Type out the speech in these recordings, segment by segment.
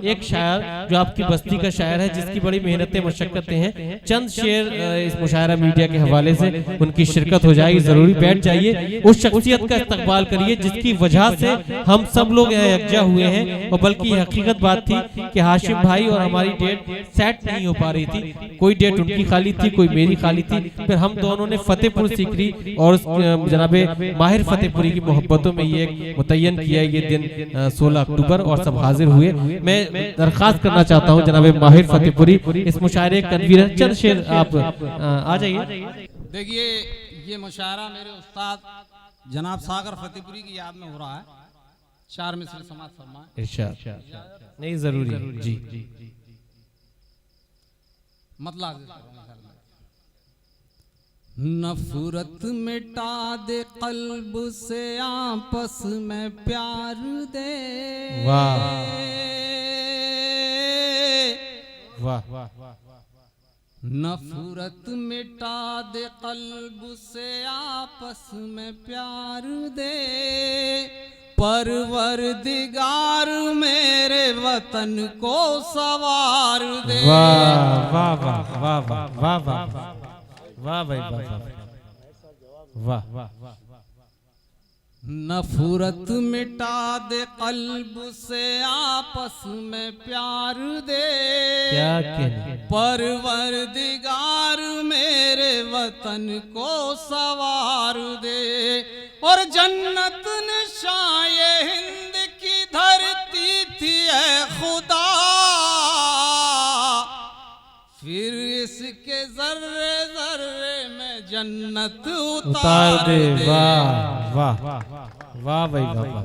एक शायर जो आपकी बस्ती का शायर है, जिसकी बड़ी मेहनतें मशक्कतें हैं, चंद शेर इस मुशायरा मीडिया के हवाले से उनकी शिरकत हो जाएगी। जरूरी बैठ जाइए, उस शख्सियत का इस्तकबाल करिए जिसकी वजह से हम सब लोग यकजा हुए हैं। और बल्कि हकीकत बात थी कि हाशिम भाई और हमारी डेट सेट नहीं हो पा रही थी, कोई डेट उनकी खाली थी, कोई मेरी खाली थी। फिर हम दोनों ने फतेहपुर सीकरी और जनाबे माहिर फतेहपुरी की मोहब्बतों में ये मुतय्यन किया ये दिन 16 अक्टूबर, और सब हाजिर हुए। मैं दरखास्त करना चाहता हूँ जनाबे माहिर फतेहपुरी इस मुशायरे कन्वीनर, चंद शेर आप आ जाइए। देखिए, ये मुशायरा मेरे उस्ताद जनाब सागर फतेहपुरी की याद में हो रहा है। 4 मिसरे समाज फरमाए। इरशाद नहीं, जरूरी है जी। मतलब नफरत मिटा दे कल्ब से, आपस में प्यार दे। वाह वाह। नफरत मिटा दे कल्ब से, आपस में प्यार दे। परवरदिगार मेरे वतन को सवार दे। वाह वाह वाह वाह वाह वाह वाह वाह भाई वाह वाह। नफरत मिटा दे कल्ब से, आपस में प्यार दे। क्या कहने। परवरदिगार मेरे वतन को सवार दे। और जन्नत निशाए हिंद की धरती थी ऐ खुदा, फिर इसके जर्रे जर्रे में जन्नत उतार दे। वाह वाह वाह भाई वाह।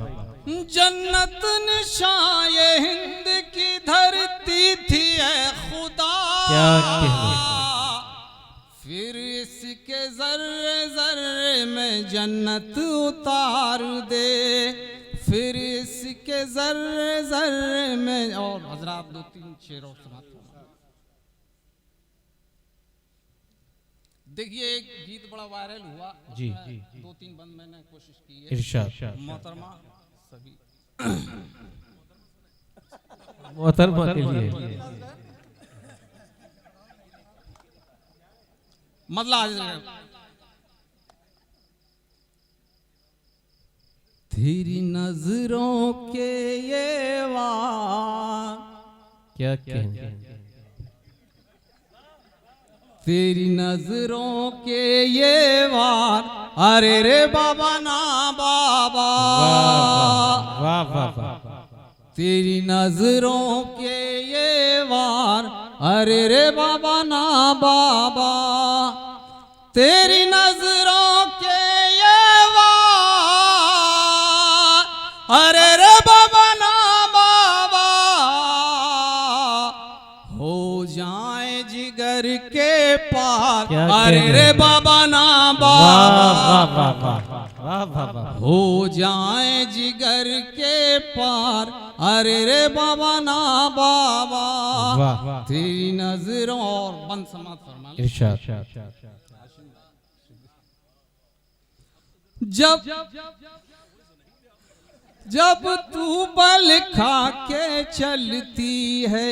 जन्नत निशाए हिंद की धरती थी ऐ खुदा, क्या कहने। फिर इसके जर्रे जर्रे में जन्नत उतार दे। फिर इसके जर्रे जर्रे में। और हजरात 2-3 शेर और सुनाता हूं। देखिए, एक गीत बड़ा वायरल हुआ जी। 2-3 बंद मैंने कोशिश की है। इरशाद। मोहतरमा सभी मोहतरमा के लिए मतलब तेरी नजरों के ये वार। क्या कहने। तेरी नजरों के ये वार, अरे रे बाबा ना बाबा। वाह वाह वाह। तेरी नजरों के ये वार, अरे रे बाबा ना बाबा। तेरी नजरों के ये वार, अरे रे बाबा ना बाबा। हो जाए जिगर के पार, अरे रे बाबा ना बाबा। हो जाए जिगर के पार, अरे रे बाबा ना बाबा। तेरी नजरों। और बंद समाज फरमा। इरशाद। जब तू बल खा के चलती है,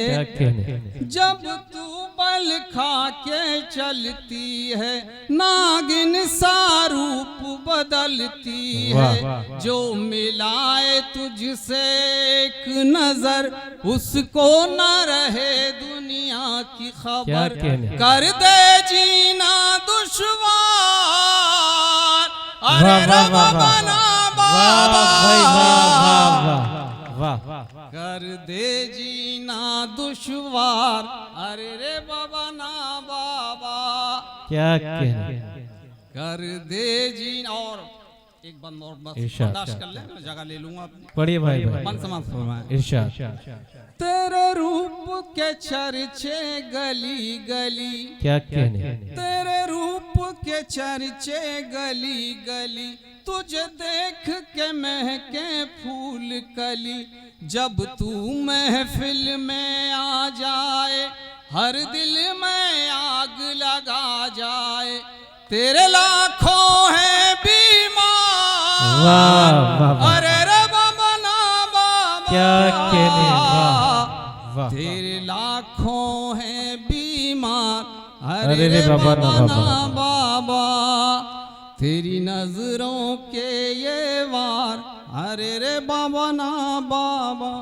जब तू बल खा के चलती है, नागिन सा रूप बदलती है। जो मिलाए तुझसे एक नजर, उसको न रहे दुनिया की खबर। कर दे जीना दुश्वार, अरे बाबा ना बाबा। कर दे जीना दुश्वार, अरे रे बाबा ना बाबा। क्या कहने। कर दे जीना। और एक बंद और बर्दाश्त कर ले, जगह ले लूंगा। पढ़िए भाई। मन समाज फरमाए। इरशाद। तेरे रूप के चर्चे गली गली। क्या कहने। तेरे रूप के चर्चे गली गली, तुझे देख के महके फूल कली। जब तू महफिल में आ जाए, हर दिल में आग लगा जाए। तेरे लाखों हैं बीमार, अरे रे बाबा ना बाबा। क्या कहने। वाह। तेरे लाखों हैं बीमार, अरे अरे रे रे बाबा बाबा ना ना बाबा, तेरी नजरों के ये वार, अरे रे बाबा ना बाबा।